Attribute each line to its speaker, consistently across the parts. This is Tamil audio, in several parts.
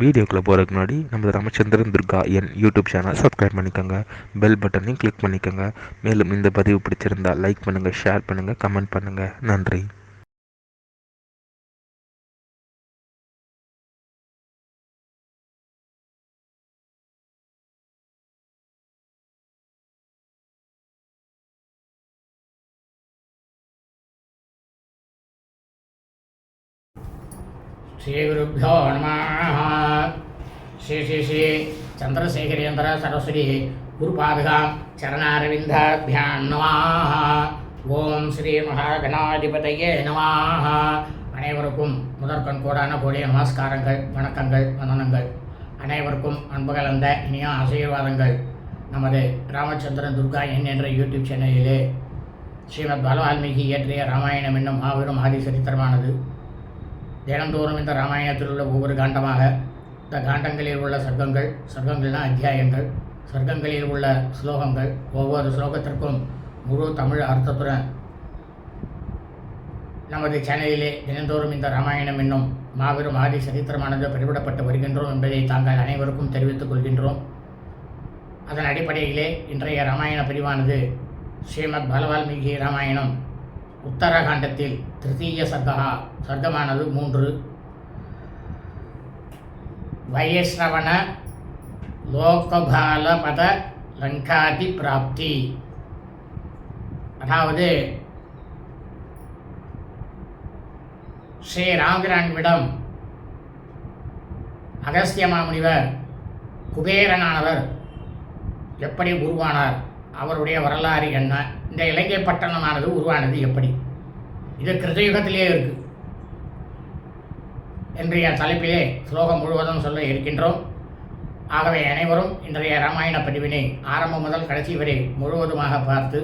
Speaker 1: வீடியோக்குள்ளே போகிறதுக்கு முன்னாடி நம்ம ராமச்சந்திரன் துர்கா என் யூடியூப் சேனல் சப்ஸ்கிரைப் பண்ணிக்கோங்க, பெல் பட்டனையும் கிளிக் பண்ணிக்கோங்க. மேலும் இந்த பதிவு பிடிச்சிருந்தால் லைக் பண்ணுங்கள், ஷேர் பண்ணுங்கள், கமெண்ட் பண்ணுங்கள். நன்றி.
Speaker 2: श्रीगुरुभ्यो नमः. श्री श्री श्री चंद्रशेखरेन्द्र सरस्वती गुरुपादगां चरणारविन्दाभ्यां नमः. ஓம் ஸ்ரீ மகாகணாதிபதியே நமः. அனைவருக்கும் முதற்கண் கோடான கோடிய நமஸ்காரங்கள், வணக்கங்கள், வந்தனங்கள். அனைவருக்கும் அன்பு கலந்த இனிய ஆசீர்வாதங்கள். நமது ராமச்சந்திரன் துர்கா என்ற யூடியூப் சேனலிலே ஸ்ரீமத் பாலவால்மீகி இயற்றிய ராமாயணம் என்னும் மாபெரும் ஆதி சரித்திரமானது தினந்தோறும் இந்த ராமாயணத்தில் உள்ள ஒவ்வொரு காண்டமாக, இந்த காண்டங்களில் உள்ள சர்க்கங்கள், சர்க்கங்கள்னா அத்தியாயங்கள், சர்க்கங்களில் உள்ள ஸ்லோகங்கள், ஒவ்வொரு ஸ்லோகத்திற்கும் முழு தமிழ் அர்த்தத்துடன் நமது சேனலிலே தினந்தோறும் இந்த ராமாயணம் என்னும் மாபெரும் ஆதி சரித்திரமானது பதிவிடப்பட்டு வருகின்றோம் என்பதை தாங்கள் அனைவருக்கும் தெரிவித்துக் கொள்கின்றோம். அதன் அடிப்படையிலே இன்றைய ராமாயண பிரிவானது ஸ்ரீமத் பாலவால்மீகி ராமாயணம் உத்தரகாண்டத்தில் திருத்தீய சர்க்கமானது 3. வைஷ்ணவன லோகபாலபத லங்காதி பிராப்தி. அதாவது ஸ்ரீ ராமபிரானிடம் அகஸ்திய மாமுனிவர் குபேரனானவர் எப்படி உருவானார், அவருடைய வரலாறு என்ன, இந்த இலங்கை பட்டணமானது உருவானது எப்படி, இது கிருதயுகத்திலே இருக்கு இன்றைய தலைப்பிலே ஸ்லோகம் முழுவதும் சொல்ல இருக்கின்றோம். ஆகவே அனைவரும் இன்றைய ராமாயண பதிவினை ஆரம்பம் முதல் கடைசி வரை முழுவதுமாக பார்த்து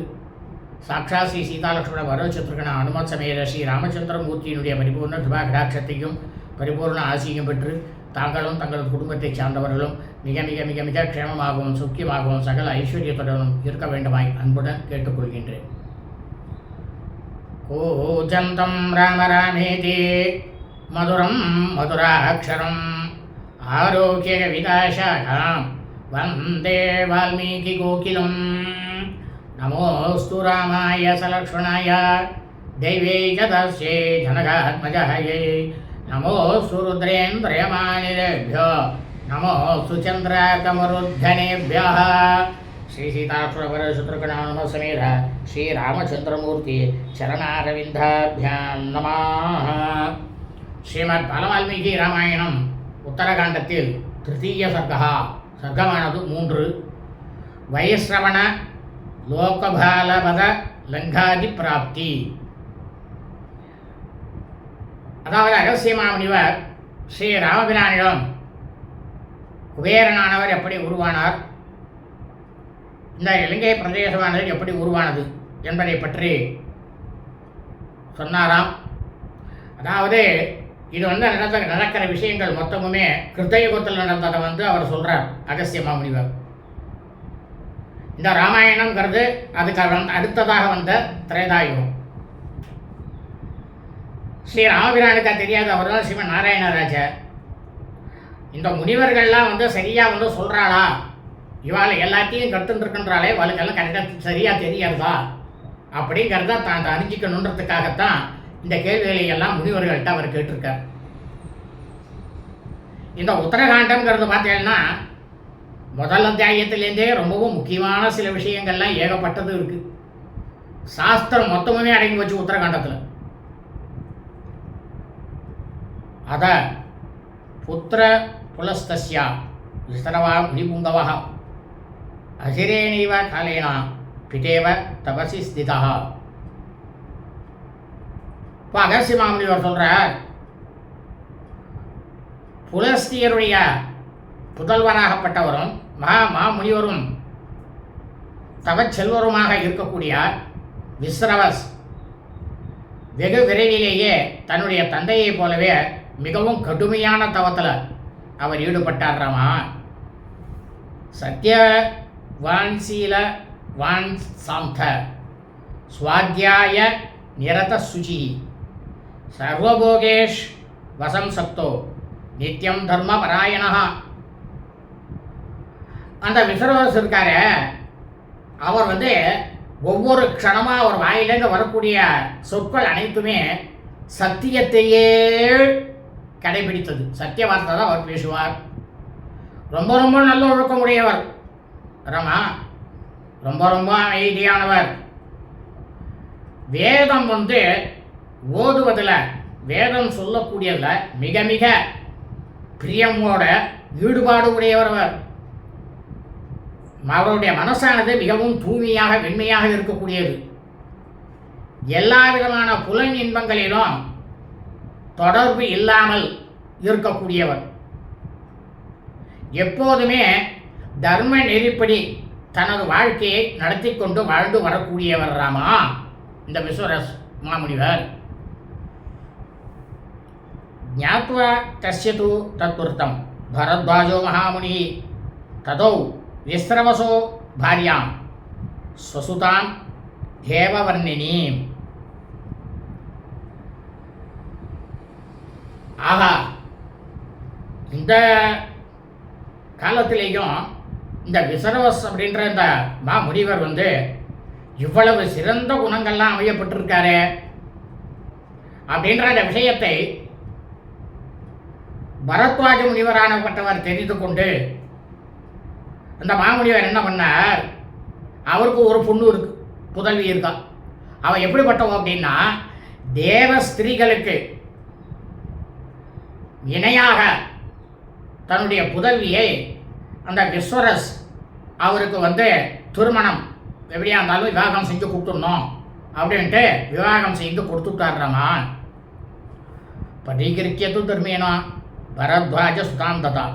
Speaker 2: சாட்சா ஸ்ரீ சீதாலட்சுமண வரவசத்ருகண அனுமத் சமேத ஸ்ரீ ராமச்சந்திரமூர்த்தியினுடைய பரிபூர்ண கிருபா கடாட்சத்தையும் பரிபூர்ண ஆசியும் பெற்று தாங்களும் தங்களது குடும்பத்தை சார்ந்தவர்களும் மிக மிக மிக மிக க்ஷேமமாகவும் சுக்கியமாகவும் சகல ஐஸ்வர்யத்துடனும் இருக்க வேண்டுமாய் அன்புடன் கேட்டுக்கொள்கின்றேன். கூஜந்தம் ராம ராமேதி மதுரம் மதுராட்சரம் ஆரோக்கிய விதாசாகாம் வந்தே வால்மீகி கோகிலம். நமோஸ்து ராமாய சலக்ஷ்மணாய தைவேகதஸ்யை ஜனகாத்மஜாயை. நமோஸ்து ருத்ரேந்திரயமானிலேभ्यो நமோஸ்து சந்திராகமருத்தனேभ्यः. ஸ்ரீ சீதாலட்சுமண சமேத ஸ்ரீ ராமச்சந்திரமூர்த்தி சரணாரவிந்தாभ्यां நமः. ஸ்ரீமத் பாலவால்மீகி ராமாயணம் உத்தரகாண்டத்தில் திருத்தீய சர்க்கமானது 3. வைஷ்ணவன லோகபாலபத லங்காதி பிராப்தி. அதாவது அகஸ்திய மாமுனிவர் ஸ்ரீ ராமபிரானிடம் குபேரனானவர் எப்படி உருவானார், இந்த இலங்கை பிரதேசமானது எப்படி உருவானது என்பதை பற்றி சொன்னாராம். அதாவது இது நடக்கிற விஷயங்கள் மொத்தமுமே கிருத்தயுகத்தில் நடந்ததை அவர் சொல்கிறார் அகஸ்திய மாமுனிவர். இந்த ராமாயணங்கிறது அதுக்கு அடுத்ததாக வந்த திரேதாயுகம். ஸ்ரீ ராமபிரானுக்கா தெரியாது, அவர் தான் ஸ்ரீமன் நாராயணராஜா. இந்த முனிவர்கள்லாம் சரியாக சொல்கிறாளா, இவாள் எல்லாத்தையும் கற்றுருக்கின்றாளே, இவளுக்கெல்லாம் கரெக்டாக சரியாக தெரியாதா அப்படிங்கிறத தான் அறிஞ்சிக்கணுன்றதுக்காகத்தான் இந்த கேள்விகளை எல்லாம் முனிவர்கள்ட்ட அவர் கேட்டிருக்கார். இந்த உத்தரகாண்டம்ங்கிறது பார்த்தீங்கன்னா முதல் அத்தியாயத்திலேருந்தே ரொம்பவும் முக்கியமான சில விஷயங்கள்லாம் ஏகப்பட்டது இருக்குது. சாஸ்திரம் மொத்தமுமே அடங்கி வச்சு உத்தரகாண்டத்தில். அத புத்திர புலஸ்தஸ்யா விசரவா முனிபுங்கவா அசிரேணீவ காலேனா பிதேவ தபசி ஸ்திதா. இப்போ அகஸ்திய மாமுனிவர் சொல்கிறார், புலஸ்தியருடைய புதல்வராகப்பட்டவரும் மாமுனிவரும் தவச்செல்வருமாக இருக்கக்கூடிய விஸ்ரவஸ் வெகு விரைவிலேயே தன்னுடைய தந்தையைப் போலவே மிகவும் கடுமையான தவத்தில் அவர் ஈடுபட்டாராமா. சத்ய வான்சீல வான் சாந்த ஸ்வாத்தியாய நிரத சுச்சி சர்வபோகேஷ் வசம் சப்தோ நித்தியம் தர்ம பராயணா. அந்த விஸ்வரஸ் இருக்காரு, அவர் ஒவ்வொரு க்ஷணமாக அவர் வாயிலேருந்து வரக்கூடிய சொற்கள் அனைத்துமே சத்தியத்தையே கடைபிடித்தது. சத்திய வார்த்தை தான் அவர் பேசுவார். ரொம்ப ரொம்ப நல்ல ஒழுக்கமுடையவர் ரமா, ரொம்ப ரொம்ப அமைதியானவர். வேதம் ஓதுவதில், வேதம் சொல்லக்கூடியதில் மிக மிக பிரியமோட ஈடுபாடு உடையவர் அவர். அவருடைய மனசானது மிகவும் தூய்மையாக வெண்மையாக இருக்கக்கூடியது. எல்லா விதமான புலன் இன்பங்களிலும் தொடர்பு இல்லாமல் இருக்கக்கூடியவர். எப்போதுமே தர்ம நெறிப்படி தனது வாழ்க்கையை நடத்தி கொண்டு வாழ்ந்து வரக்கூடியவர் ராமா இந்த விஸ்வரஸ் மாமுனிவர். ஞாத்வா தஸ்ய து தத்வர்த்தம் பரத்வாஜோ மகாமுனி ததோ விஸ்ரவசோ பாரியாம் ஸ்வசுதாம் தேவவர்ணினீம். ஆகா, இந்த காலத்திலேயும் இந்த விஸ்ரவஸ் அப்படின்ற இந்த மாமுனிவர் இவ்வளவு சிறந்த குணங்கள்லாம் அமையப்பட்டிருக்காரு அப்படின்ற அந்த விஷயத்தை பரத்வாஜ முனிவரானப்பட்டவர் தெரிந்து கொண்டு அந்த மாமுனிவர் என்ன பண்ணார், அவருக்கு ஒரு பொண்ணு இருக்கு, புதல்வி இருக்கா. அவன் எப்படிப்பட்டவோ அப்படின்னா, தேவ ஸ்திரீகளுக்கு இணையாக தன்னுடைய புதல்வியை அந்த விஸ்வரஸ் அவருக்கு திருமணம் எப்படியா இருந்தாலும் விவாகம் செஞ்சு கொடுத்துடணும் அப்படின்ட்டு விவாகம் செய்து கொடுத்துட்டார்றாமா. பரீகிருக்கியது தர்மேனா பரத்வாஜ சுதாம் ததா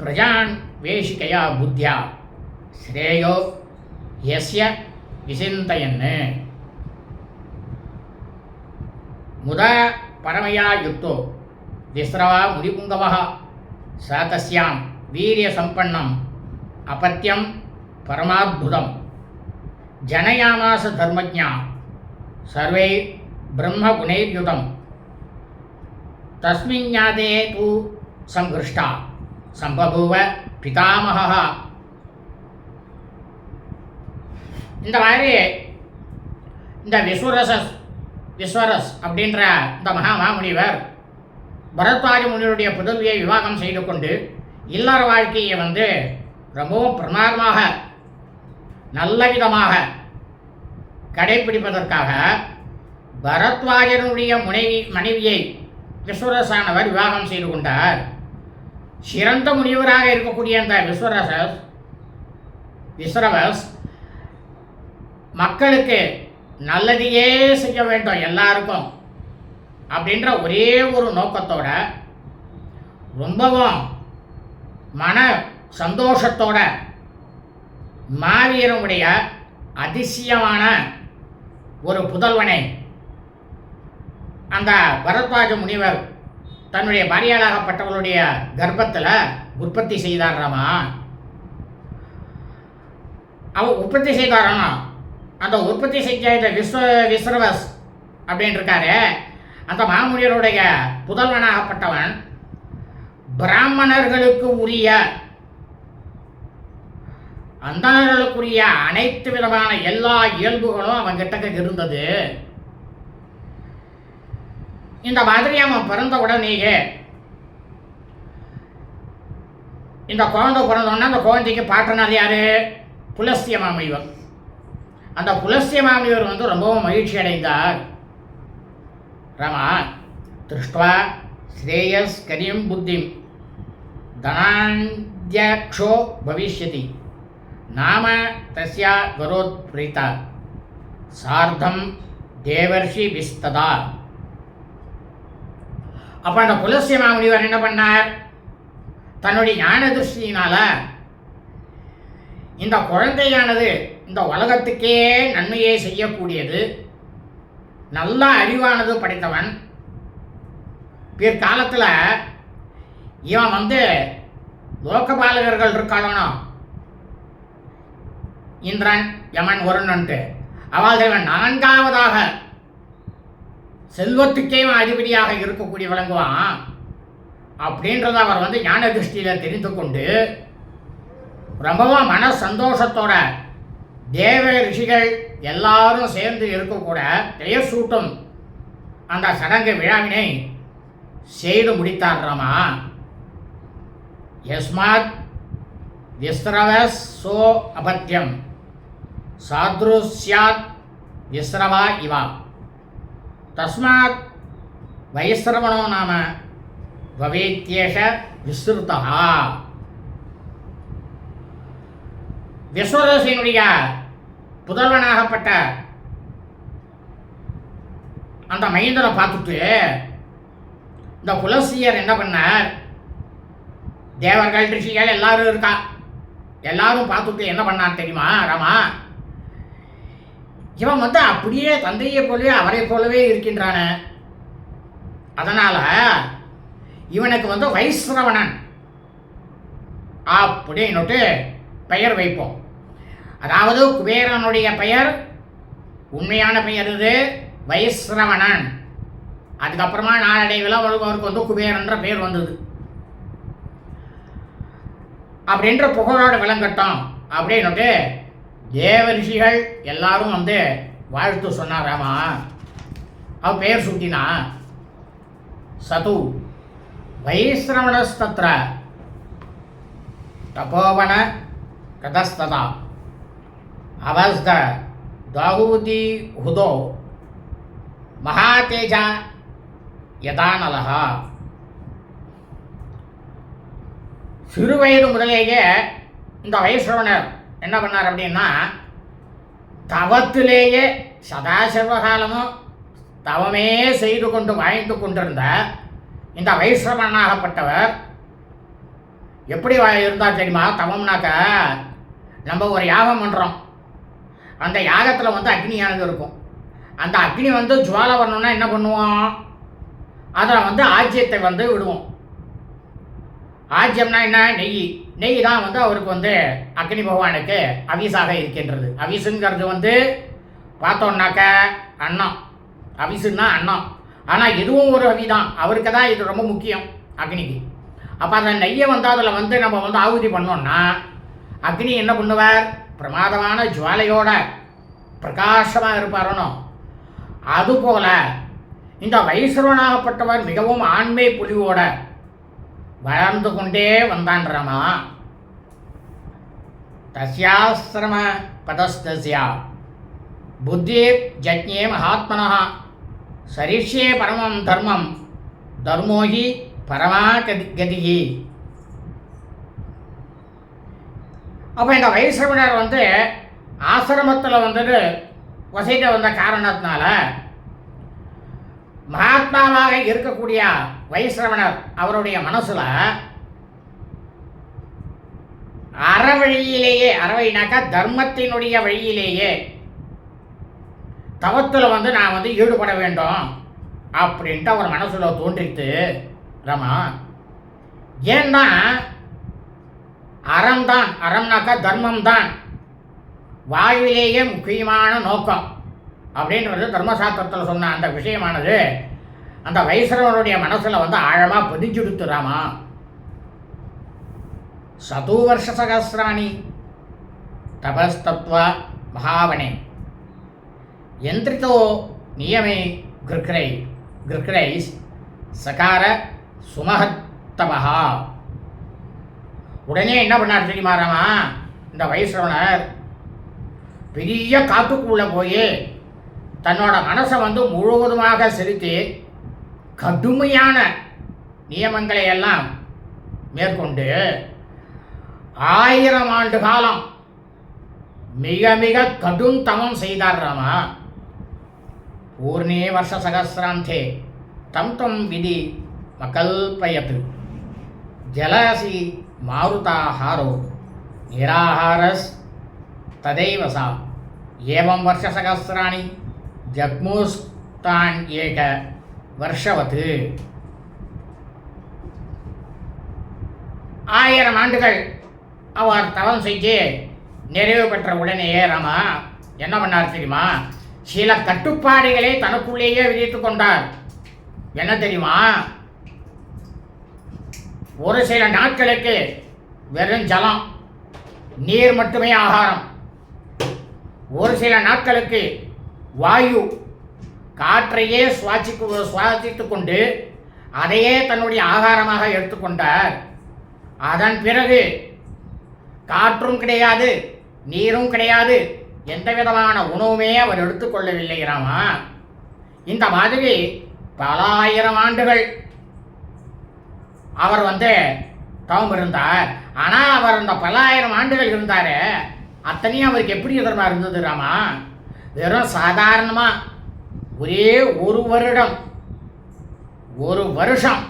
Speaker 2: பிரஜான் வேஷிகையா புத்தியா ஸ்ரேயோ யஸ்ய விசிந்தயன்னு முத பரமயா யுக்தோ விஸ்ரவா முனிபுங்கவः ச தஸ்யாம் வீரிய சம்பன்னம் அபத்யம் பரமாத்புதம் ஜனயாமாச தர்மஜ்ஞா சர்வை பிரம்மகுணைர்யுதம் தஸ்மிஞ்ஞாதே து சங்கிருஷ்டா சம்பபூவ பிதாமகः. இந்த மாதிரி இந்த விஸ்வரஸ் அப்படின்ற இந்த மகாமுனிவர் பரத்வாஜ முனிவருடைய புதல்வியை விவாகம் செய்து கொண்டு இல்லற வாழ்க்கையை ரொம்பவும் பிரமாதமாக நல்ல விதமாக கடைபிடிப்பதற்காக பரத்வாஜனுடைய மனைவியை விஸ்வரஸானவர் விவாகம் செய்து கொண்டார். சிறந்த முனிவராக இருக்கக்கூடிய அந்த விஸ்ரவஸ் மக்களுக்கு நல்லதையே செய்ய வேண்டும் எல்லாருக்கும் அப்படின்ற ஒரே ஒரு நோக்கத்தோட ரொம்பவும் மன சந்தோஷத்தோட மாவீரனுடைய அதிசயமான ஒரு புதல்வனை அந்த பரத்வாஜ முனிவர் தன்னுடைய பாரியாளாகப்பட்டவர்களுடைய கர்ப்பத்தில் உற்பத்தி செய்தாராமா. அவர் உற்பத்தி செய்தாரானா, அந்த உற்பத்தி செஞ்ச இந்த விஸ்ரவஸ் அப்படின்னு இருக்காரு, அந்த மாமுனிவருடைய புதல்வனாகப்பட்டவன் பிராமணர்களுக்கு உரிய அந்தணர்களுக்குரிய அனைத்து விதமான எல்லா இயல்புகளும் அவன்கிட்ட இருந்தது. இந்த மாதிரி அவன் பிறந்த உடனேயே இந்த குழந்தை பிறந்தோன்னா அந்த குழந்தைக்கு பாட்டனார் யாரு? புலஸ்திய மாமுனிவர். அந்த புலஸ்திய மாமுனிவர் ரொம்பவும் மகிழ்ச்சி அடைந்தார். ராமா திருஷ்டுவா ஸ்ரேயஸ் கரியம் புத்திம் தனாத்யக்ஷோ பவிஷ்யதி நாம தஸ்யா கரோத் பிரீதா சார்த்தம் தேவர்ஷி விஸ்ததா. அப்போ அந்த புலஸ்திய மாமுனிவர் என்ன பண்ணார், தன்னுடைய ஞான திருஷ்டியினால இந்த குழந்தையானது இந்த உலகத்துக்கே நன்மையை செய்யக்கூடியது, நல்ல அறிவானது படைத்தவன், பிற்காலத்தில் இவன் லோகபாலகர்கள் இருக்காளோ இந்திரன் யமன் வருணன்ட்டு அவள் இவன் நான்காவதாக செல்வத்துக்கே அதிபதியாக இருக்கக்கூடிய விளங்குவான் அப்படின்றத அவர் வந்து ஞான திருஷ்டியில் தெரிந்து கொண்டு ரொம்பவும் மன சந்தோஷத்தோட தேவ ரிஷிகள் எல்லாரும் சேர்ந்து இருக்கக்கூட பெயர் சூட்டும் அந்த சடங்கு விழாவினை செய்து முடித்தார்றாமா. யஸ்மாத் விஸ்ரவஸ் சோ அபத்தியம் சாத்ருஸ்யாத் விஸ்ரவா இவா தஸ்மாத் வைஸ்ரவணோ நாம பவேத்யேஷ விஸ்ருதா. விஸ்வதேசனுடைய புதல்வனாகப்பட்ட அந்த மைந்தனை பார்த்துட்டு இந்த புலசியர் என்ன பண்ணார், தேவர்கள் ரிஷிகள் எல்லாரும் இருக்கா, எல்லாரும் பார்த்துட்டு என்ன பண்ணார் தெரியுமா ராமா, இவன் வந்து அப்படியே தந்தையை போலவே அவரை போலவே இருக்கின்றான, அதனால இவனுக்கு வந்து வைஸ்ரவணன் அப்படின்னுட்டு பெயர் வைப்போம். அதாவது குபேரனுடைய பெயர் உண்மையான பெயர் இது வைஸ்ரவணன். அதுக்கப்புறமா நாளடைவில் அவருக்கு வந்து குபேரன்ற பெயர் வந்தது. அப்படின்ற புகழோட விளங்கட்டும் அப்படின்னுட்டு தேவ ரிஷிகள் எல்லாரும் வந்து வாழ்த்து சொன்னாராமா. அவ பெயர் சுட்டினா சது வைஸ்ரவணஸ்தத்ர தபோவன கதஸ்ததா அவஸ்த தாகூதி ஹுதோ மகாதேஜா யதானலஹா. சிறு வயது முதலேயே இந்த வைஸ்ரவணர் என்ன பண்ணார் அப்படின்னா, தவத்திலேயே சதாசர்வகாலமும் தவமே செய்து கொண்டு வாழ்ந்து கொண்டிருந்த இந்த வைஸ்ரவனாகப்பட்டவர் எப்படி இருந்தால் தெரியுமா, தவம்னாக்க நம்ம ஒரு யாகம் பண்ணுறோம், அந்த யாகத்தில் வந்து அக்னியானது இருக்கும், அந்த அக்னி வந்து ஜுவாலை வரணும்னா என்ன பண்ணுவோம், அதில் வந்து ஆஜ்யத்தை வந்து விடுவோம். ஆஜ்யம்னா என்ன, நெய் தான் வந்து அவருக்கு வந்து அக்னி பகவானுக்கு அவிசாக இருக்கின்றது. அவிசுங்கிறது வந்து பார்த்தோம்னாக்க அன்னம், அவிசுன்னா அன்னம், ஆனால் இதுவும் ஒரு அவி தான், அவருக்கு தான் இது ரொம்ப முக்கியம் அக்னிக்கு. அப்போ அந்த நெய்யை வந்து அதில் வந்து நம்ம வந்து ஆகுதி பண்ணோம்னா அக்னி என்ன பண்ணுவார், பிரமாதமான ஜுவாலையோட பிரகாசமாக இருப்பாரனோ. அதுபோல இந்த வைஸ்ரவனாகப்பட்டவர் மிகவும் ஆண்மை பொலிவோட வளர்ந்து கொண்டே வந்தான்றாமா. தஸ்யாஸ்ரம பதஸ்தஸ்யா புத்தி ஜஜ்ஞே மகாத்மனா சரிஷ்யே பரமம் தர்மம் தர்மோஹி பரமா கதிகி. அப்போ இந்த வைஸ்ரவணர் வந்து ஆசிரமத்தில் வந்துட்டு வசிக்க வந்த காரணத்தினால மகாத்மாவாக இருக்கக்கூடிய வைஸ்ரவணர் அவருடைய மனசில் அறவழியிலேயே, அறவழினாக்கா தர்மத்தினுடைய வழியிலேயே தவத்தில் வந்து நான் வந்து ஈடுபட வேண்டும் அப்படின்ட்டு அவர் மனசில் தோன்றித்து ரமா. ஏன்னா அறம்தான், அறம்னாக்கா தர்மம் தான் வாழ்விலேயே முக்கியமான நோக்கம் அப்படின்றது தர்மசாஸ்திரத்தில் சொன்ன அந்த விஷயமானது அந்த வைஸ்ரவனுடைய மனசில் வந்து ஆழமாக பதிஞ்சுடுத்துறாமா. சதூவர்ஷ சகசிராணி தபஸ்தத்வ மகாவனே யந்திரிதோ நியமே கிருக்ரைஸ் சகார சுமஹத்தமஹா. உடனே என்ன பண்ணார் தெரியுமா ராமா, இந்த வைஸ்ரவணர் பெரிய காட்டுக்குள்ளே போய் தன்னோட மனசை வந்து முழுவதுமாக செலுத்தி கடுமையான நியமங்களை எல்லாம் மேற்கொண்டு 1000 ஆண்டு காலம் மிக மிக கடும் தமம் செய்தார் ராமா. பூர்ணே வருஷ சகசிராந்தே தம் தம் விதி மகல்பயத் ஜலசி மாருதாஹாரோ நிராஹாரஸ் ததைவ சா ஏவம் வருஷ சகசிராணி ஜக்மூஸ்தான் ஏக வருஷவத்து. 1000 ஆண்டுகள் அவர் தவம் செய்து நிறைவு பெற்ற உடனேயே ராமா என்ன பண்ணார் தெரியுமா, சில கட்டுப்பாடுகளை தனக்குள்ளேயே விதித்து கொண்டார். என்ன தெரியுமா, ஒரு சில நாட்களுக்கு வெறும் ஜலம் நீர் மட்டுமே ஆகாரம், ஒரு சில நாட்களுக்கு வாயு காற்றையே சுவாசித்து கொண்டு அதையே தன்னுடைய ஆகாரமாக எடுத்துக்கொண்டார். அதன் பிறகு காற்றும் கிடையாது, நீரும் கிடையாது, எந்த விதமான உணவுமே அவர் எடுத்துக்கொள்ளவில்லை ராமா. இந்த மாதிரி பல ஆயிரம் ஆண்டுகள் அவர் தவம் இருந்தார். ஆனால் அவர் அந்த பல ஆயிரம் ஆண்டுகள் இருந்தார், அத்தனையும் அவருக்கு எப்படி எதிர்மா இருந்தது ராமா? வெறும் சாதாரணமாக ஒரே ஒரு வருடம், ஒரு வருஷம்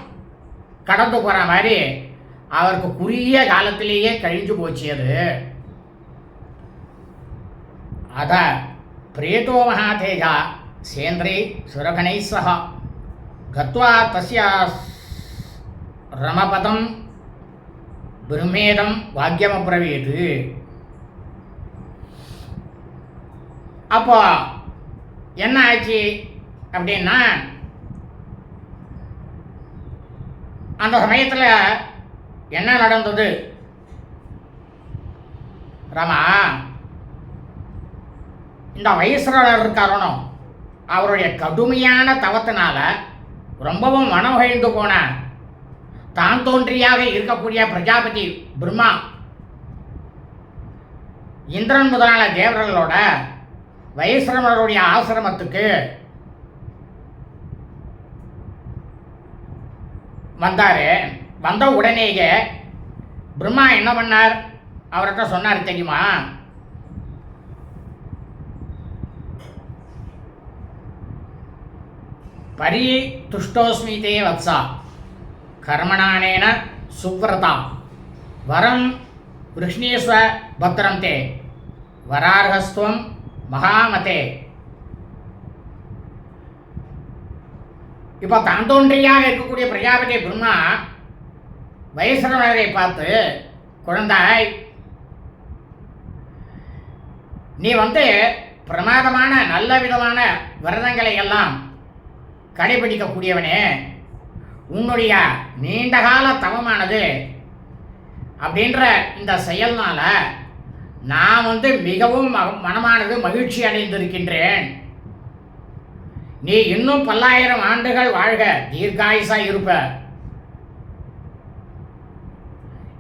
Speaker 2: கடந்து போகிற மாதிரி அவருக்கு குறுகிய காலத்திலேயே கழிஞ்சு போச்சு. அத பிரேதோ மகாதேஜா சேந்திரை சுரகனை சக கத்வா தஸ்ய ரமபதம் பிரம்மேதம் வாக்கியமப்ரவீத். அப்போ என்ன ஆச்சு அப்படின்னா, அந்த சமயத்தில் என்ன நடந்தது ராமா? இந்த வைஸ்ரவர் இருக்காரோ, அவருடைய கடுமையான தவத்தினால ரொம்பவும் மனமகிழ்ந்து போன தான் தோன்றியாக இருக்கக்கூடிய பிரஜாபதி பிரம்மா இந்திரன் முதலான தேவர்களோட வைஸ்ரவருடைய ஆசிரமத்துக்கு வந்தார். வந்த உடனேயே பிரம்மா என்ன பண்ணார், அவர்கிட்ட சொன்னார் தெரியுமா? பரி துஷ்டோஸ்மிதே வத்சா கர்மணானேன சுவ்ரதா வரம் விஷ்ணீஸ்வ பத்ரம் தே வரார்ஹஸ்துவம் மகாமதே. இப்போ தான் தோன்றியாக இருக்கக்கூடிய பிரஜாபதி பிரம்மா வைஸ்ரவரை பார்த்து, குழந்தாய், நீ பிரமாதமான நல்ல விதமான விரதங்களை எல்லாம் கடைபிடிக்கக்கூடியவனே, உன்னுடைய நீண்டகால தவமானது அப்படின்ற இந்த செயல்னால நான் மிகவும் மனமானது மகிழ்ச்சி அடைந்திருக்கின்றேன். நீ இன்னும் பல்லாயிரம் ஆண்டுகள் வாழ்க, தீர்காயுசா இருப்ப.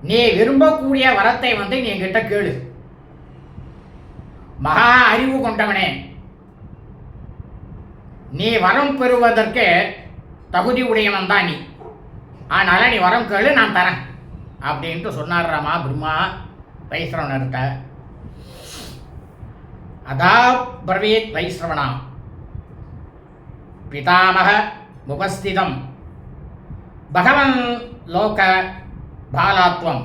Speaker 2: நீ விரும்பக்கூடிய வரத்தை நீ என்கிட்ட கேளு. மகா அறிவு கொண்டவனே, நீ வரம் பெறுவதற்கு தகுதி உடையவன் தான் நீ. அதனால நீ வரம் கேளு, நான் தரேன் அப்படின்ட்டு சொன்னார் ராமா பிரம்மா வைஸ்ரவனர்கிட்ட. அதா பிரவீத் வைஸ்ரவணா பிதாமக உபஸ்திதம் பகவன் லோக பாலாத்வம்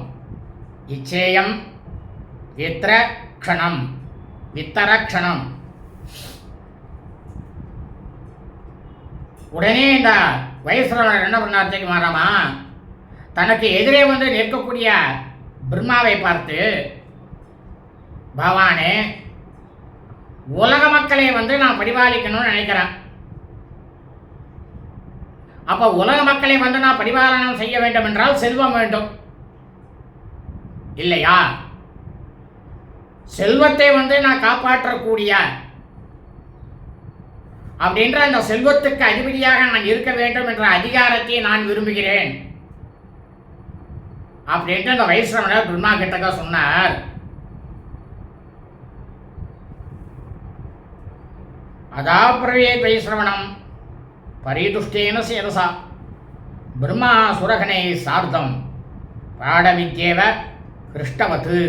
Speaker 2: இச்சேயம் வித்ரக்ஷணம் வித்தரக்ஷணம். உடனே இந்த வைஸ்ரவணர் என்ன பண்ணார் தெரியுமா ராமா? தனக்கு எதிரே நிற்கக்கூடிய பிரம்மாவை பார்த்து, பகவானே, உலக மக்களை நான் பரிபாலிக்கணும்னு நினைக்கிறேன். அப்போ உலக மக்களை நான் பரிபாலனம் செய்ய வேண்டும் என்றால் செல்வம் வேண்டும் இல்லையா? செல்வத்தை நான் காப்பாற்றக்கூடிய அப்படின்ற அந்த செல்வத்துக்கு அதிபதியாக நான் இருக்க வேண்டும் என்ற அதிகாரத்தை நான் விரும்புகிறேன் அப்படின்ட்டு அந்த வைஸ்ரவணர் பிரம்மா கிட்டக்க சொன்னார். அதா பிரவேத் வைஸ்ரவணம் பரிதுஷ்டேன சேரசா பிரம்மா சுரகனை சார்த்தம் பாடவித்யேவ கிருஷ்டவத்து.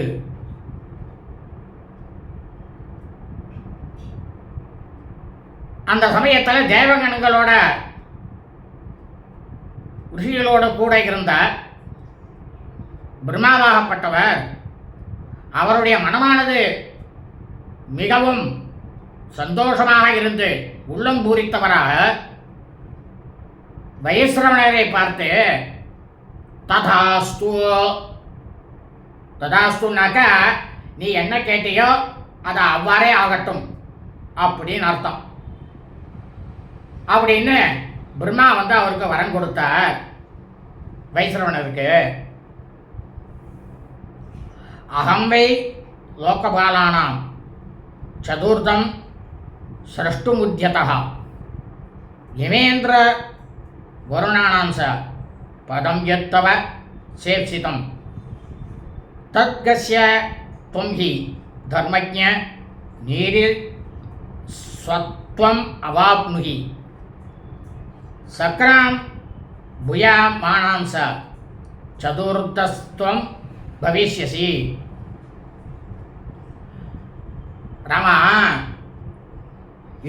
Speaker 2: அந்த சமயத்தில் தேவகணங்களோட ரிஷிகளோட கூட இருந்த பிரம்மாவாகப்பட்டவர், அவருடைய மனமானது மிகவும் சந்தோஷமாக இருந்து உள்ளம் பூரித்தவராக வைஸ்ரவணரை பார்த்து, ததாஸ்து, ததாஸ்துனாக்கா நீ என்ன கேட்டியோ அது அவ்வாறே ஆகட்டும் அப்படின்னு அர்த்தம். அப்படின்னு பிரம்மா அவருக்கு வரம் கொடுத்தார். வைஸ்ரவணருக்கு. அகம்வை லோகபாலானாம் சதுர்தம் ஸ்ரஷ்டுமுத்யதः யமேந்திர வருணானாம் ச பதம் யத்தவ சேப்சிதம் தத்கஸ்ய त्वं हि धर्मज्ञ நீரில் ஸ்வத்வம் அவாப்னுஹி சக்ராம் புயாமானாம் ச சதுர்தஸ்த்வம் பவிஷ்யசி. ராமா,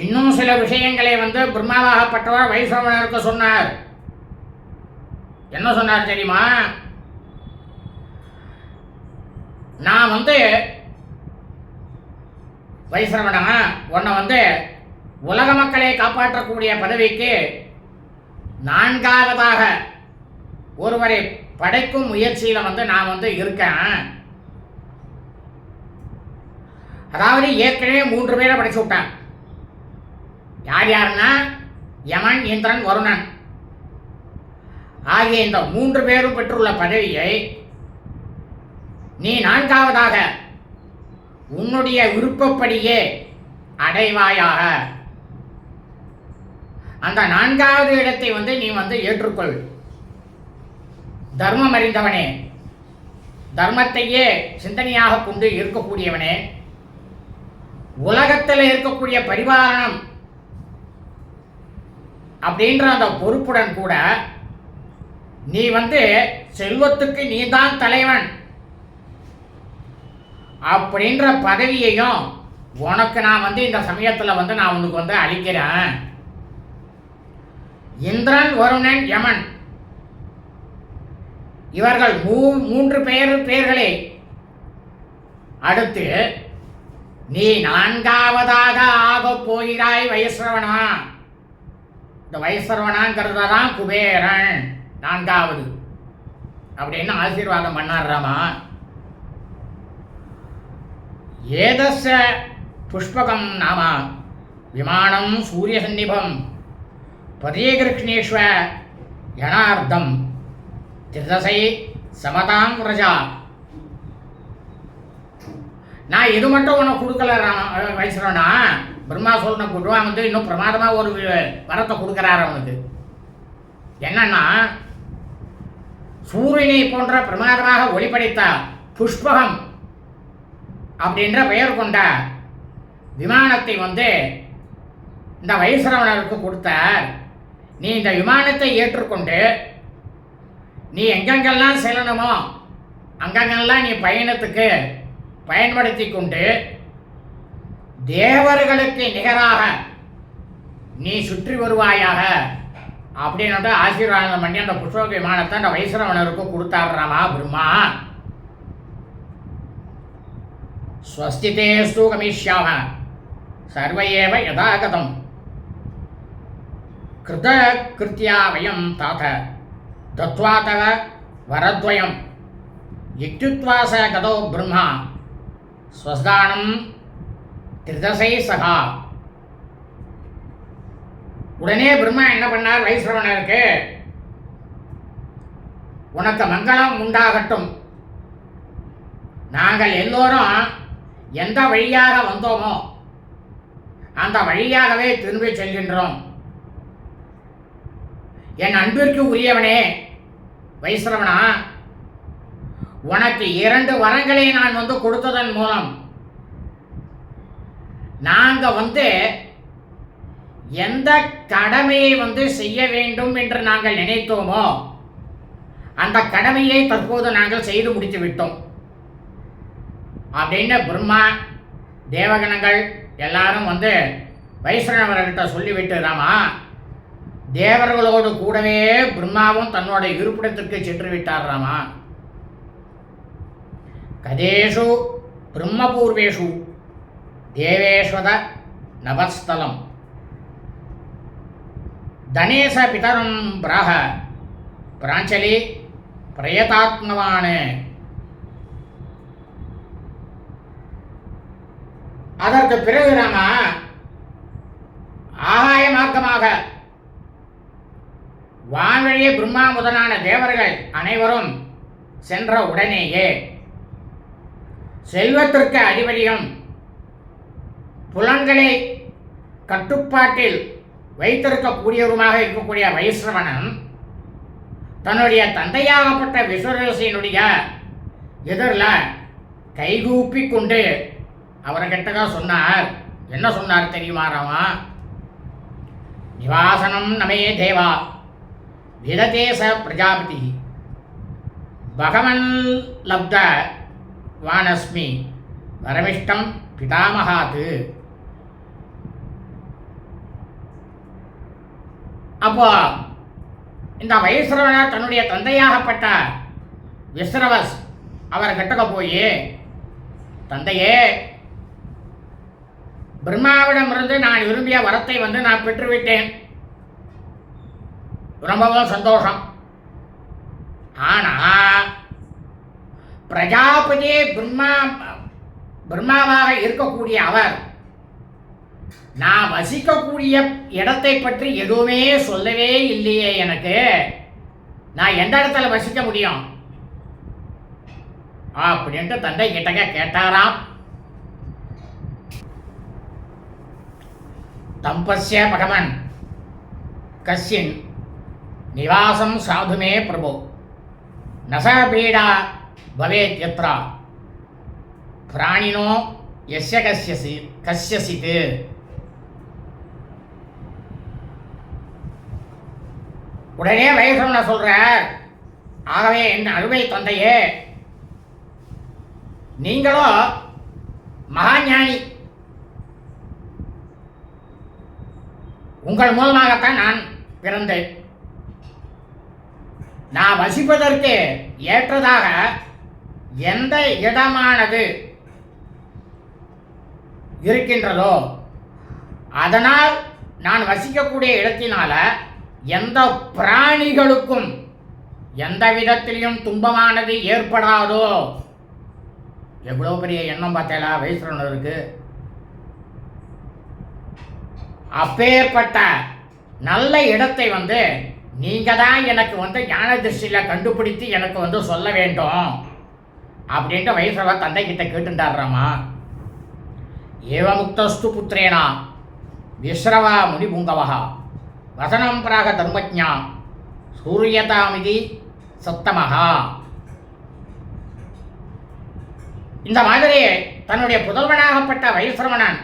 Speaker 2: இன்னும் சில விஷயங்களை பிரம்மாவாகப்பட்டவர் வைஸ்ரவணருக்கு சொன்னார். என்ன சொன்னார் தெரியுமா? நான் வைஸ்ரவணா, உன்னை உலக மக்களை காப்பாற்றக்கூடிய பதவிக்கு 4வது ஒருவரை படைக்கும் முயற்சியில் நான் இருக்கேன். அதாவது ஏற்கனவே 3 பேரை படைச்சு விட்டேன். யார் யாருன்னா யமன், இந்திரன், வருணன் ஆகிய இந்த 3 பேரும் பெற்றுள்ள பதவியை நீ 4வது உன்னுடைய விருப்பப்படியே அடைவாயாக. அந்த 4வது இடத்தை நீ ஏற்றுக்கொள். தர்மம் அறிந்தவனே, தர்மத்தையே சிந்தனையாக கொண்டு இருக்கக்கூடியவனே, உலகத்தில் இருக்கக்கூடிய பரிபாலனம் அப்படின்ற அந்த பொறுப்புடன் கூட நீ செல்வத்துக்கு நீதான் தலைவன் அப்படின்ற பதவியையும் உனக்கு நான் இந்த சமயத்தில் நான் உனக்கு அளிக்கிறேன். இந்திரன், வருணன், யமன் இவர்கள் 3 பேர்களே அடுத்து நீ 4வதாக ஆகப் போகிறாய் வைஸ்ரவணா. இந்த வைஸ்ரவணாங்கிறதான் குபேரன் 4வது அப்படின்னு ஆசீர்வாதம் பண்ணார் ராமா. ஏதஸ்ய புஷ்பகம் நாம விமானம் சூரியசன்னிபம் பரியகிருஷ்ணேஸ்வ யனார்த்தம் திருதசை சமதாம் பிரஜா. நான் இது மட்டும் உனக்கு கொடுக்கல வைஸ்ரவணா. பிரம்மா சொல்ல குருவா இன்னும் பிரமாதமாக ஒரு வரத்தை கொடுக்குறாரு அவனுக்கு. என்னன்னா, சூரியனை போன்ற பிரமாதமாக ஒளிப்படைத்த புஷ்பகம் அப்படின்ற பெயர் கொண்ட விமானத்தை இந்த வைஸ்ரவணருக்கு கொடுத்தார். நீ இந்த விமானத்தை ஏற்றுக்கொண்டு நீ எங்கெங்கெல்லாம் செல்லணுமோ அங்கங்கெல்லாம் நீ பயணத்துக்கு பயன்படுத்தி கொண்டு தேவர்களுக்கு நிகராக நீ சுற்றி வருவாயாக அப்படின்னு ஆசீர்வாதம் பண்ணி அந்த புஷ்ப விமானத்தை அந்த வைஸ்ரவணருக்கு கொடுத்தாடுறாமா பிரம்மா. ஸ்வஸ்திதேஸ்து கமிஷ்யாம சர்வயேவ யதாகதம் கிருத கிருத்தியா வயம் தாத தத்வா தவ வரத்வயம் இத்யுத்வாச கதோ பிரம்மா ஸ்வஸ்தானம் திருதசை சகா. உடனே பிரம்மா என்ன பண்ணார் வைஸ்ரவணருக்கு, உனக்கு மங்களம் உண்டாகட்டும். நாங்கள் எல்லோரும் எந்த வழியாக வந்தோமோ அந்த வழியாகவே திரும்பி செல்கின்றோம். என் அன்பிற்கு உரியவனே வைஸ்ரவணா, உனக்கு 2 வரங்களை நான் கொடுத்ததன் மூலம் நாங்கள் எந்த கடமையை செய்ய வேண்டும் என்று நாங்கள் நினைத்தோமோ அந்த கடமையை தற்போது நாங்கள் செய்து முடித்து விட்டோம் அப்படின்னு பிரம்மா தேவகணங்கள் எல்லாரும் வைஸ்ரவணர்கிட்ட சொல்லிவிட்டு ராமா, தேவர்களோடு கூடவே பிரம்மாவும் தன்னோட இருப்பிடத்திற்கு சென்று விட்டார் ராமா. கதேஷு பிரம்மபூர்வேஷு தேவேஸ்வத நவஸ்தலம் தனேச பிதரம் பிராக பிராஞ்சலி பிரயதாத்மவான். அதற்கு பிறகு ராமா ஆகாய மார்க்கமாக வான்வழியே பிரம்மா முதலான தேவர்கள் அனைவரும் சென்ற உடனேயே செல்வத்திற்கு அதிபதியும் புலன்களை கட்டுப்பாட்டில் வைத்திருக்கக்கூடியவருமாக இருக்கக்கூடிய வைஸ்ரவணன் தன்னுடைய தந்தையாகப்பட்ட விஸ்வரசியினுடைய எதிரில் கைகூப்பி கொண்டு அவர்கிட்ட தான் சொன்னார். என்ன சொன்னார் தெரியுமா ராமா? நிவாசனம் நமே தேவா விததே ச பிரஜாபதி பகவன் லப்த வானஸ்மி வரமிஷ்டம் பிதாமகாத்து. அப்போ இந்த வைஸ்ரவணர் தன்னுடைய தந்தையாகப்பட்ட விஸ்ரவஸ் அவர்கிட்ட போய், தந்தையே, பிரம்மாவிடமிருந்து நான் விரும்பிய வரத்தை நான் பெற்றுவிட்டேன், ரொம்பவும் சந்தோஷம். ஆனா பிரஜாபதி பிரம்மாவாக இருக்கக்கூடிய அவர் நான் வசிக்கக்கூடிய இடத்தை பற்றி எதுவுமே சொல்லவே இல்லையே. எனக்கு நான் எந்த இடத்துல வசிக்க முடியும் அப்படின்ட்டு தந்தை கிட்டக்க கேட்டாராம். தம்பஸ்ய பகவன் கஸ்யின் நிவாசம் சாதுமே பிரபு நச பீடா பவேத் யத்ரா பிராணினோ யஸ்ய கஸ்யசித். உடனே வைஷ்ணவனை சொல்றார், ஆகவே என் அருமை தந்தையே, நீங்களோ மகாஞானி, உங்கள் மூலமாகத்தான் நான் பிறந்தேன். நான் வசிப்பதற்கு ஏற்றதாக எந்த இடமானது இருக்கின்றதோ அதனால் நான் வசிக்கக்கூடிய இடத்தினால எந்த பிராணிகளுக்கும் எந்த விதத்திலையும் துன்பமானது ஏற்படாதோ. எவ்வளோ பெரிய எண்ணம் பார்த்தேலா வைஸ்ரவணருக்கு. அப்பேற்பட்ட நல்ல இடத்தை நீங்க தான் எனக்கு ஞான திருஷ்டியில் கண்டுபிடித்து எனக்கு சொல்ல வேண்டும் அப்படின்ட்டு வைஸ்ரவர் தந்தை கிட்ட கேட்டுட்டாராமா. ஏவமுக்தஸ்து புத்திரேனா விஸ்ரவா முனிபுங்கவா வசனம் பிராக தர்மஜா சூரியதாமிதி சத்தமகா. இந்த மாதிரி தன்னுடைய புதல்வனாகப்பட்ட வைஸ்ரவணன்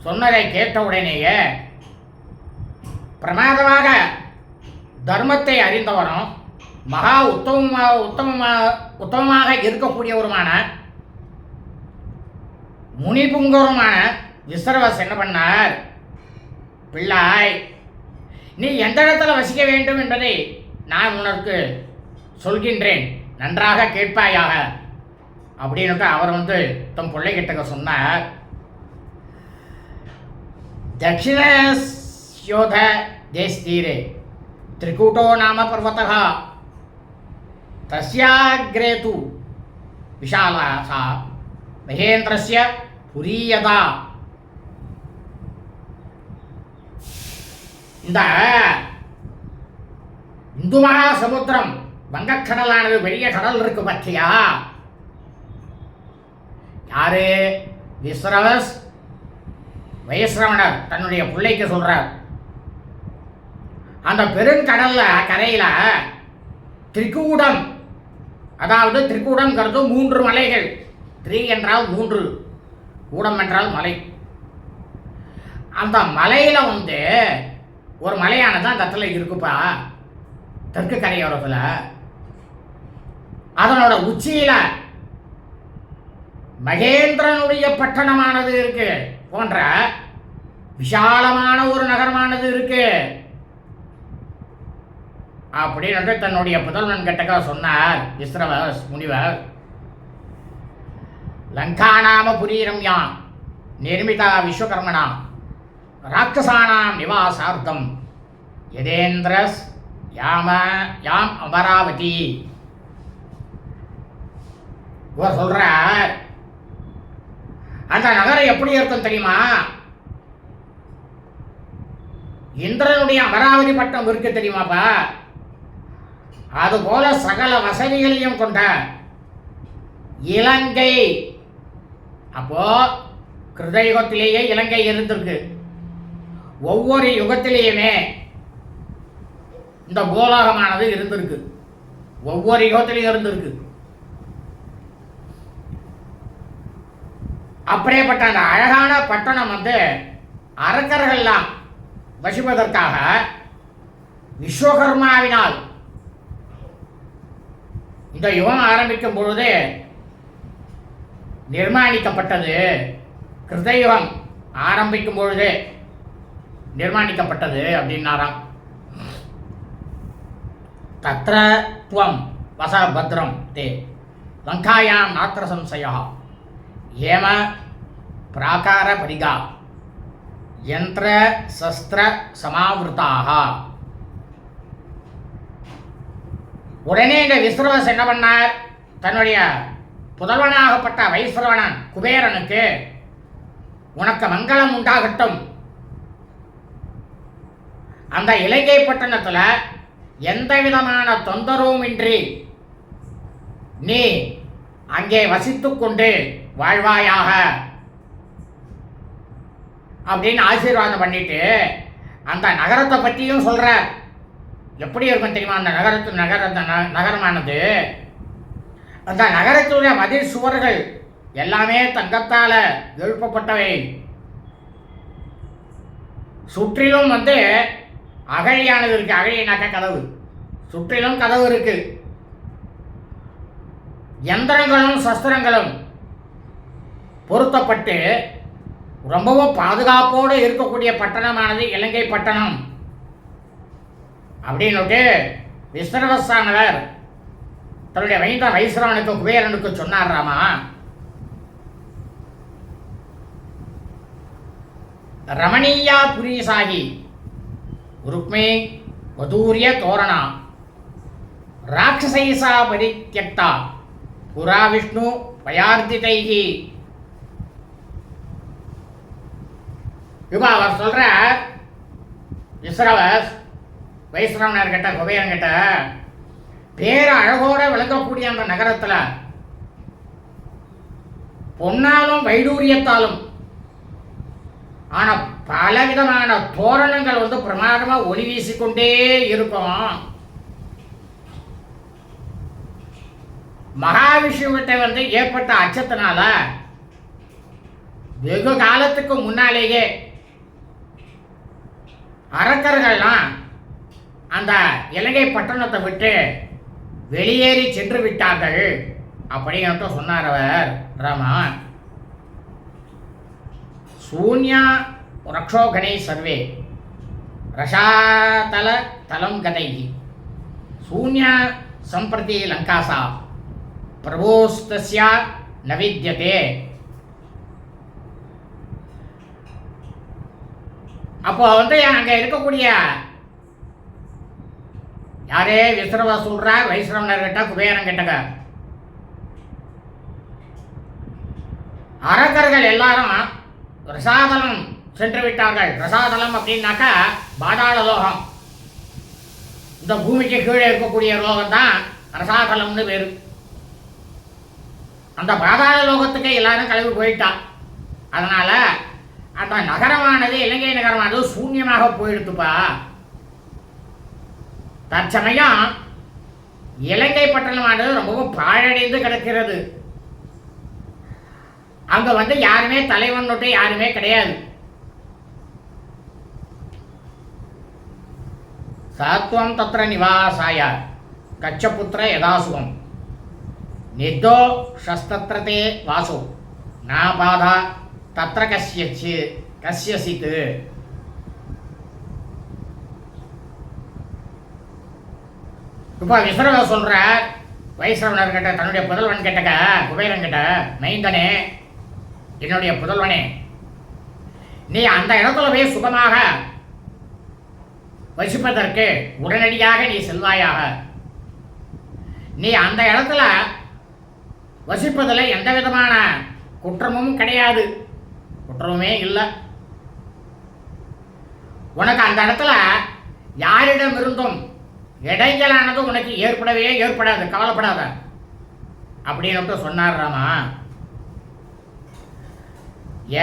Speaker 2: சொன்னதை கேட்டவுடனேயே பிரமாதமாக தர்மத்தை அறிந்தவரும் மகா உத்தமமாக இருக்கக்கூடியவருமான முனிபுங்கருமான விஸ்ரவஸ் என்ன பண்ணார், பிள்ளாய், நீ எந்த இடத்துல வசிக்க வேண்டும் என்பதை நான் உனக்கு சொல்கின்றேன், நன்றாக கேட்பாயாக அப்படின்னுட்டு அவர் தம் பிள்ளைகிட்ட சொன்னார். தட்சிணஸ்யோத தேஸ்தீரே त्रिकूटो नाम पर्वतः तस्याग्रे तु विशाला सा महेन्द्रस्य पुरीयदा. இந்த இந்து மகாசமுத்திரம் வங்கக்கடலானது பெரிய கடல் இருக்கு பற்றியா? யாரு? விஸ்ரவஸ் வைஸ்ரவணர் தன்னுடைய பிள்ளைக்கு சொல்றார். அந்த பெருங்கடல்ல கரையில திரிகூடம், அதாவது திரிகூடம்ங்கிறது 3 மலைகள். திரி என்றால் 3, கூடம் என்றால் மலை. அந்த மலையில ஒரு மலையானது அந்த இடத்துல இருக்குப்பா, தெற்கு கரையோரத்தில். அதனோட உச்சியில மகேந்திரனுடைய பட்டணமானது இருக்கு போன்ற விஷாலமான ஒரு நகரமானது இருக்கு அப்படின்னு தன்னுடைய புதல்வன் கிட்டக்க சொன்னார் விஸ்ரவஸ் முனிவர். லங்காநாம புரீரம்யா நிர்மிதா விஸ்வகர்மணா ராட்சசானாம் நிவாசார்த்தம் யதேந்திரஸ் யாம் அமராவதி. சொல்றார், அந்த நகரம் எப்படி இருக்கும் தெரியுமா? இந்திரனுடைய அமராவதி பட்டம் இருக்கு தெரியுமாப்பா? அதுபோல சகல வசதிகளையும் கொண்ட இலங்கை. அப்போ கிருத யுகத்திலேயே இலங்கை இருந்திருக்கு. ஒவ்வொரு யுகத்திலேயுமே இந்த பூலோகமானது இருந்திருக்கு. ஒவ்வொரு யுகத்திலையும் இருந்திருக்கு. அப்படியேப்பட்ட அந்த அழகான பட்டணம் அரக்கர்கள்லாம் வசிப்பதற்காக விஸ்வகர்மாவினால் இந்த யுகம் ஆரம்பிக்கும் பொழுது நிர்மாணிக்கப்பட்டது. கிருதயுகம் ஆரம்பிக்கும் பொழுது நிர்மாணிக்கப்பட்டது அப்படின்னாராம். தத்ர த்வம் வசபத்ரம் தே லங்காயாம் நாத்திர சம்சயா ஏம பிராகார பரிகா யந்திர சஸ்திர சமாவிருத்தாக. உடனே இந்த விஸ்ரவஸ் என்ன பண்ணார்? தன்னுடைய புதல்வனாகப்பட்ட வைஸ்ரவணன் குபேரனுக்கு, உனக்கு மங்களம் உண்டாகட்டும், அந்த இலங்கை பட்டணத்தில் எந்த விதமான தொந்தரவுமின்றி நீ அங்கே வசித்துக் கொண்டு வாழ்வாயாக அப்படின்னு ஆசீர்வாதம் பண்ணிட்டு அந்த நகரத்தை பற்றியும் சொல்ற. எப்படி இருக்கும் தெரியுமா? அந்த நகரமானது, அந்த நகரத்துடைய மதில் சுவர்கள் எல்லாமே தங்கத்தால் எழுப்பப்பட்டவை. சுற்றிலும் அகழியானது இருக்கு. அகழினாக்க கதவு. சுற்றிலும் கதவு இருக்கு. யந்திரங்களும் சஸ்திரங்களும் பொருத்தப்பட்டு ரொம்பவும் பாதுகாப்போடு இருக்கக்கூடிய பட்டணமானது இலங்கை பட்டணம் அப்படின்னு விஸ்ரவஸானவர் தன்னுடைய வைஸ்ரவனுக்கு குபேரனுக்கு சொன்னார். ராமா, ரமணீயா புரீசாகி ருக்மே வதூரிய தோரணா ராட்சசைசா பரித்யக்தா புரா விஷ்ணு பயார்த்திதைகி. இப்போ அவர் சொல்றார், விஸ்ரவஸ் வைஸ்ரவனர் கிட்ட குபேரன் கிட்ட, பேர அழகோட விளங்கக்கூடிய அந்த நகரத்துல பொன்னாலும் வைடூரியத்தாலும் ஆன பலவிதமான தோரணங்கள் பிரமாதமா ஒளி வீசிக்கொண்டே இருக்கும். மகாவிஷ்ணுவிட்ட ஏற்பட்ட அச்சத்தினால வெகு காலத்துக்கு முன்னாலேயே அரக்கர்கள்லாம் அந்த இலங்கை பட்டணத்தை விட்டு வெளியேறி சென்று விட்டார்கள் அப்படின்னு சொன்னார் அவர். ராமா, சூன்யா ரக்ஷோகனை சர்வே ரஷாதல தலம் கதை சூன்யா சம்பிரதி லங்காசா பிரபோஸ்தஸ்யா நவித்யதே. அப்போ அங்கே இருக்கக்கூடிய யாரே விஸ்ரவ சொல்றார் வைஸ்ரவனர் கிட்ட குபேரன் கிட்டக, அரக்கர்கள் எல்லாரும் ரசாதலம் சென்று விட்டார்கள். ரசாதலம் அப்படின்னாக்கா பாதாள லோகம். இந்த பூமிக்கு கீழே இருக்கக்கூடிய லோகம் தான் ரசாதலம்னு பேரு. அந்த பாதாள லோகத்துக்கு எல்லாரும் கிளம்பி போயிட்டான். அதனால அந்த நகரமானது இலங்கை நகரமானது சூன்யமாக போயிடுத்துப்பா. தற்சமயம் இலங்கை பட்டணமானது ரொம்பவும் பாழடைந்து கிடக்கிறது. அங்க யாருமே தலைவன் யாருமே கிடையாது. சத்வம் தத்ர நிவாசாய கச்சபுத்திர யதாசுவம் நிர்தோ சஸ்தத்ரதே வாசோ நாபாதா தத்ர கஸ்யசித். இப்போ விஸ்ரவ சொல்ற வைஸ்ரவனர் கிட்ட, தன்னுடைய புதல்வன் கிட்டக்க குபேரன் கிட்ட, மைந்தனே, என்னுடைய புதல்வனே, நீ அந்த இடத்துல போய் சுகமாக வசிப்பதற்கு உடனடியாக நீ செல்வாயாக. நீ அந்த இடத்துல வசிப்பதில் எந்த விதமான குற்றமும் கிடையாது. குற்றமுமே இல்லை. உனக்கு அந்த இடத்துல யாரிடம் இருந்தும் இடைஞ்சலானது உனக்கு ஏற்படவே ஏற்படாது, கவலைப்படாத அப்படின்னு சொன்னார் ராமா.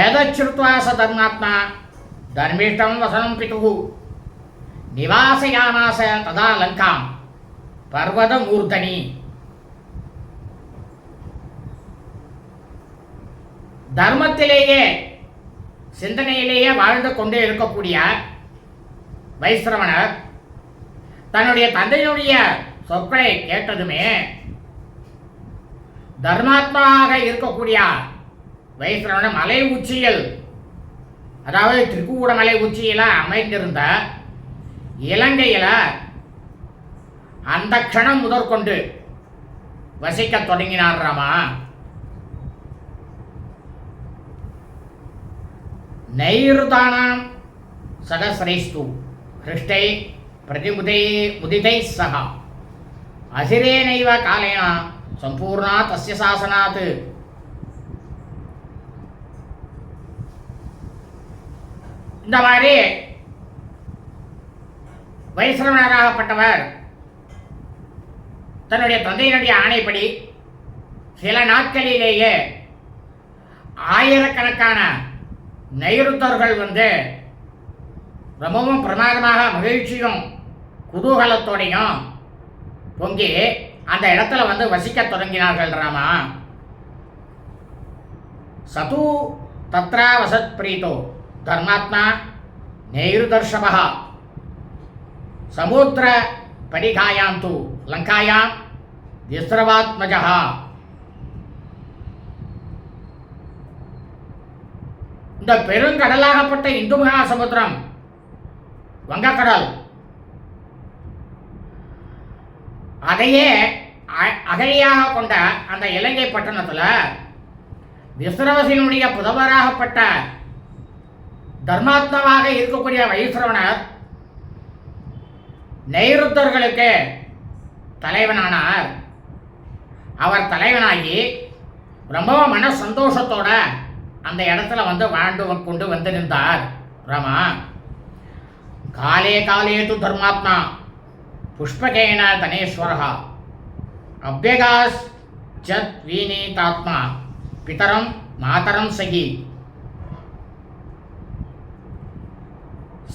Speaker 2: ஏதச்சுத்வாச தர்மாத்மா தர்மிஷ்டம் வசனம் பிதுகு நிவாசயாமாச ததா லங்காம் பர்வத மூர்தனி. தர்மத்திலேயே சிந்தனையிலேயே வாழ்ந்து கொண்டே இருக்கக்கூடிய வைஸ்ரவணர் தன்னுடைய தந்தையினுடைய சொற்களை கேட்டதுமே தர்மாத்மாவாக இருக்கக்கூடிய வைஸ்ரவணர் மலை உச்சியில், அதாவது திரிகூட மலை உச்சியில் அமைந்திருந்த இலங்கையில் அந்த க்ஷணம் முதற்கொண்டு வசிக்க தொடங்கினார் ராமா. நைருதானாம் சகஸ்ரைஸ்து ஹிருஷ்டை பிரதிமுதிதை சக அசிரேனைவ காலேன சம்பூர்ணா தஸ்ய சாசனாத். இந்த மாதிரி வைஸ்ரவணராகப்பட்டவர் தன்னுடைய தந்தையினுடைய ஆணைப்படி சில நாட்களிலேயே ஆயிரக்கணக்கான நைருத்தர்கள் ரொம்பவும் பிரமாதமாக மகிழ்ச்சியும் குதூகலத்தோடையும் பொங்கி அந்த இடத்துல வசிக்க தொடங்கினார்கள் ராமா. சது தத்ரா வசத் பிரீதோ தர்மாத்மா நைருதர்ஷபா சமுத்திர படிகாயாம் து லங்காயாம் விஸ்ரவாத்மஜா. இந்த பெருங்கடலாகப்பட்ட இந்து மகாசமுத்திரம், வங்கக்கடல், அதையே அகழியாக கொண்ட அந்த இலங்கை பட்டணத்தில் விஸ்ரவசினுடைய புதவராகப்பட்ட தர்மாத்மாவாக இருக்கக்கூடிய வைஸ்ரவணர் நைருத்தர்களுக்கு தலைவனானார். அவர் தலைவனாகி ரொம்பவும் மன சந்தோஷத்தோட அந்த இடத்துல வாழ்ந்து கொண்டு வந்திருந்தார் ராமா. காலே காலே து தர்மாத்மா புஷ்பகேன தனேஸ்வரஹா அப்யகாஸ் ஜத் வீணீதாத்மா பிதரம் மாதரம் சகி.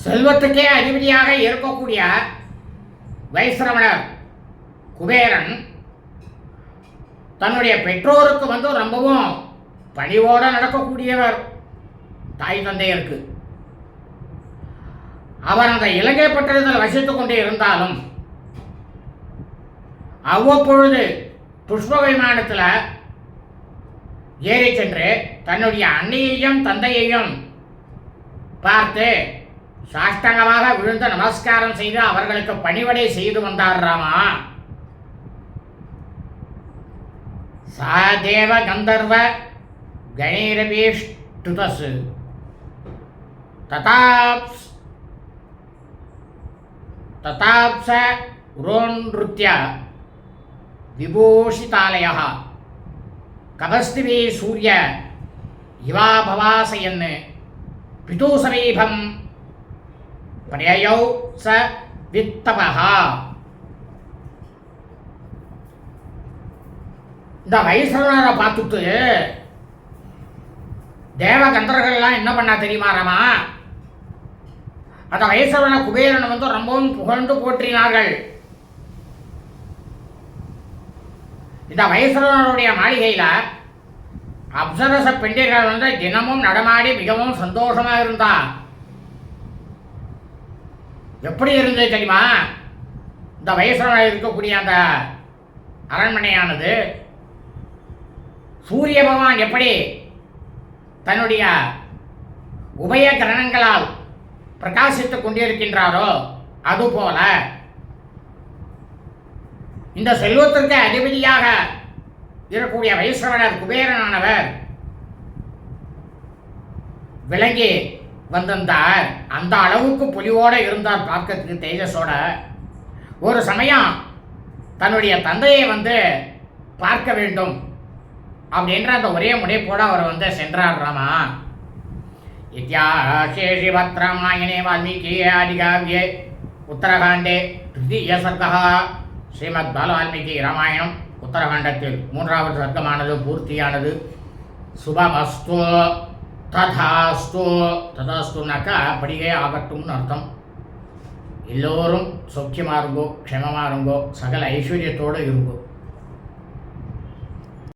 Speaker 2: செல்வத்துக்கே அதிபதியாக இருக்கக்கூடிய வைஸ்ரவணர் குபேரன் தன்னுடைய பெற்றோருக்கு ரொம்பவும் பணிவோடு நடக்கக்கூடியவர். தாய் தந்தையருக்கு அவர் அந்த இலங்கை பட்டணத்தில் வசித்துக் கொண்டே இருந்தாலும் அவ்வப்பொழுது புஷ்ப விமானத்தில் ஏறி சென்று தன்னுடைய அன்னையையும் தந்தையையும் பார்த்து சாஷ்டாங்கமாக விழுந்து நமஸ்காரம் செய்து அவர்களுக்கு பணிவடை செய்து வந்தார் ராமா. சா தேவ கந்தர்வ கணீரபீஷ்டுதஸ் ததாப்ச உரோன்ருத்ய விபூஷிதாலயः கபஸ்திவி சூரிய இவா பவாசயன் பிது சமீபம் பிரயயௌ ச வித்தபஹ. இந்த வைஸ்ரவணரை பார்த்துட்டு தேவ கந்தர்கள்லாம் என்ன பண்ணா தெரியுமா ராமா? அந்த வைஸ்ரவண குபேரன் ரொம்பவும் புகழ்ந்து போற்றினார்கள். இந்த வைஸ்ரவணருடைய மாளிகையில் அப்சரச பெண்டிர்கள் தினமும் நடமாடி மிகவும் சந்தோஷமாக இருந்தா. எப்படி இருந்தது தெரியுமா? இந்த வைஸ்ரவணர் இருக்கக்கூடிய அந்த அரண்மனையானது சூரிய பகவான் எப்படி தன்னுடைய உபய கிரணங்களால் பிரகாசித்துக் கொண்டிருக்கின்றாரோ அதுபோல இந்த செல்வத்திற்கு அதிபதியாக இருக்கக்கூடிய வைஸ்ரவணர் குபேரனானவர் விளங்கி வந்திருந்தார். அந்த அளவுக்கு பொலிவோடு இருந்தார், பார்க்கறதுக்கு தேஜஸோட. ஒரு சமயம் தன்னுடைய தந்தையை பார்க்க வேண்டும் அப்படின்ற அந்த ஒரே முனைப்போடு அவர் சென்றார் ராமா. इत्याशे श्रीमद्रामायणे वाल्मीकीये आदिकाव्ये उत्तरकाण्डे तृतीयसर्गः श्रीमद्बालवाल्मीकि रामायणम् उत्तरकाण्डத்தில் மூன்றாவது சர்க்கமானது பூர்த்தியானது. சுபமஸ்து ததாஸ்து. ததாஸ்துனாக்கா அப்படியே ஆகட்டும்னு அர்த்தம். எல்லோரும் சௌக்கியமாக இருங்கோ, க்ஷேமமாக இருங்கோ, சகல ஐஸ்வர்யத்தோடு இருங்கோ.